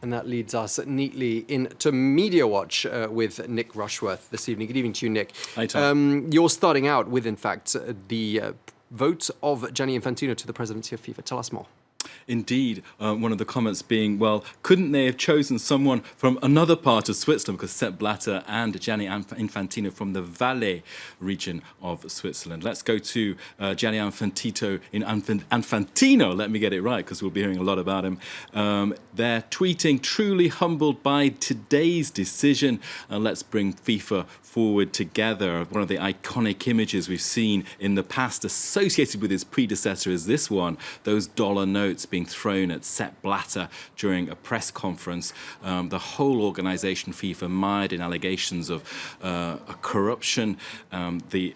And that leads us neatly into Media Watch with Nick Rushworth this evening. Good evening to you, Nick. Hi, Tom. You're starting out with, in fact, the vote of Gianni Infantino to the presidency of FIFA. Tell us more. Indeed, one of the comments being, well, couldn't they have chosen someone from another part of Switzerland? Because Sepp Blatter and Gianni Infantino from the Valais region of Switzerland. Let's go to Gianni Infantino, let me get it right, because we'll be hearing a lot about him. They're tweeting, truly humbled by today's decision. Let's bring FIFA forward together. One of the iconic images we've seen in the past associated with his predecessor is this one, those dollar notes being thrown at Sepp Blatter during a press conference. The whole organization, FIFA, mired in allegations of corruption. The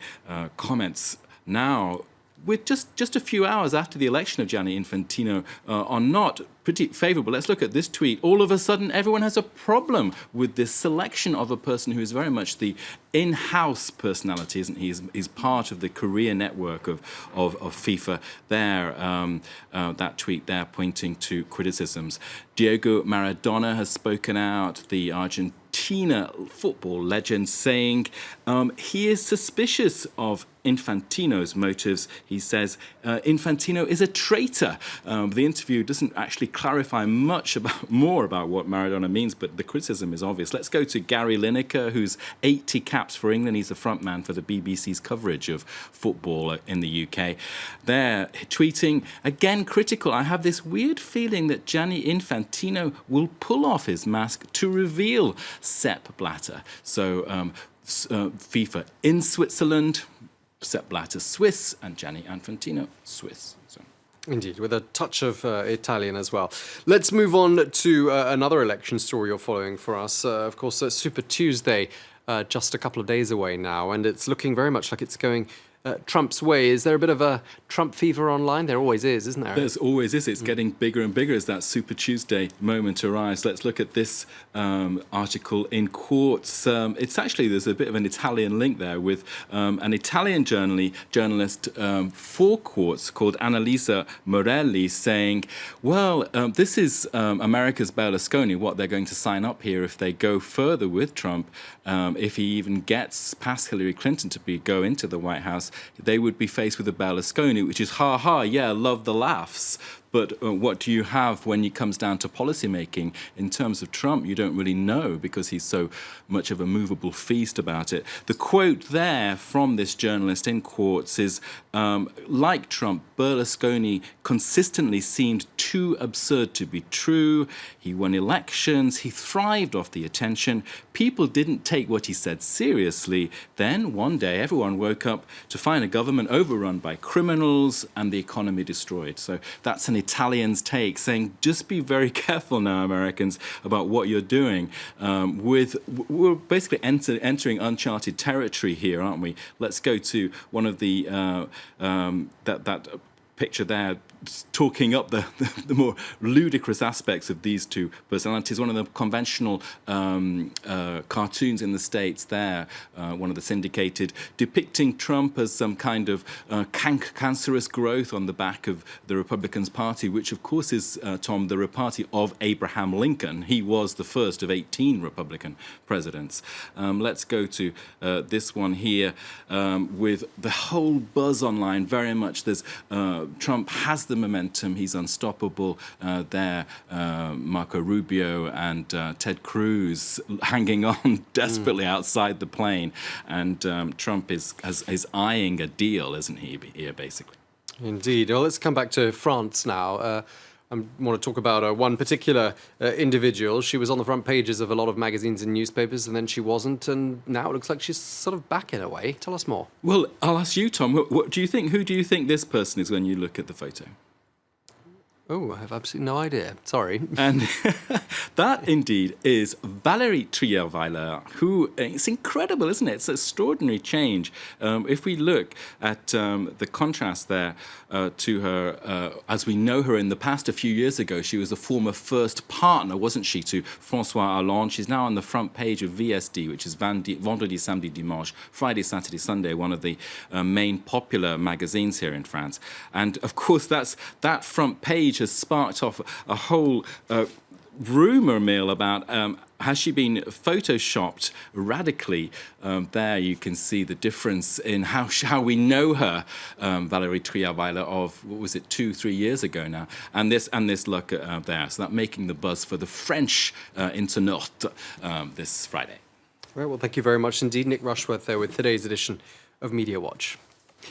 comments now, with just a few hours after the election of Gianni Infantino, are not pretty favorable. Let's look at this tweet. All of a sudden, everyone has a problem with this selection of a person who is very much the in-house personality, isn't he? He's part of the career network of FIFA there. That tweet there pointing to criticisms. Diego Maradona has spoken out, the Argentina football legend, saying he is suspicious of Infantino's motives. He says Infantino is a traitor. The interview doesn't actually clarify much more about what Maradona means, but the criticism is obvious. Let's go to Gary Lineker, who's 80 caps for England. He's the front man for the BBC's coverage of football in the UK. They're tweeting, again critical. I have this weird feeling that Gianni Infantino will pull off his mask to reveal Sepp Blatter. So FIFA in Switzerland, Sepp Blatter Swiss, and Gianni Infantino Swiss. So. Indeed, with a touch of Italian as well. Let's move on to another election story you're following for us. Of course, Super Tuesday, just a couple of days away now, and it's looking very much like it's going Trump's way. Is there a bit of a Trump fever online? There always is, isn't there? There always is. It's getting bigger and bigger as that Super Tuesday moment arrives. Let's look at this article in Quartz. It's actually, there's a bit of an Italian link there with an Italian journalist for Quartz called Annalisa Morelli saying, well, this is America's Berlusconi, what they're going to sign up here if they go further with Trump. If he even gets past Hillary Clinton to go into the White House, they would be faced with a Berlusconi, which is, yeah, love the laughs. But what do you have when it comes down to policy making? In terms of Trump, you don't really know because he's so much of a movable feast about it. The quote there from this journalist in Quartz is, like Trump, Berlusconi consistently seemed too absurd to be true. He won elections. He thrived off the attention. People didn't take what he said seriously. Then one day, everyone woke up to find a government overrun by criminals and the economy destroyed. So that's an Italian's take, saying just be very careful now, Americans, about what you're doing. We're basically entering uncharted territory here, aren't we? Let's go to one of the that picture there, talking up the more ludicrous aspects of these two personalities. One of the conventional cartoons in the States there, one of the syndicated, depicting Trump as some kind of cancerous growth on the back of the Republican Party, which of course is, Tom, the party of Abraham Lincoln. He was the first of 18 Republican presidents. Let's go to this one here with the whole buzz online. Very much there's Trump has the momentum. He's unstoppable. There, Marco Rubio and Ted Cruz hanging on desperately outside the plane. And Trump is eyeing a deal, isn't he, here, basically? Indeed. Well, let's come back to France now. I want to talk about one particular individual. She was on the front pages of a lot of magazines and newspapers, and then she wasn't, and now it looks like she's sort of back in a way. Tell us more. Well, I'll ask you, Tom. What do you think? Who do you think this person is when you look at the photo? Oh, I have absolutely no idea. Sorry. And that indeed is Valérie Trierweiler, who, it's incredible, isn't it? It's an extraordinary change. If we look at the contrast there to her, as we know her in the past, a few years ago, she was a former first partner, wasn't she, to François Hollande. She's now on the front page of VSD, which is Vendredi, Samedi, Dimanche, Friday, Saturday, Sunday, one of the main popular magazines here in France. And of course, that front page has sparked off a whole rumor mill about has she been photoshopped radically? There you can see the difference in how we know her, Valérie Trierweiler, of, what was it, 2-3 years ago now, and this look there. So that making the buzz for the French internaute this Friday. Right, well, thank you very much indeed. Nick Rushworth there with today's edition of Media Watch.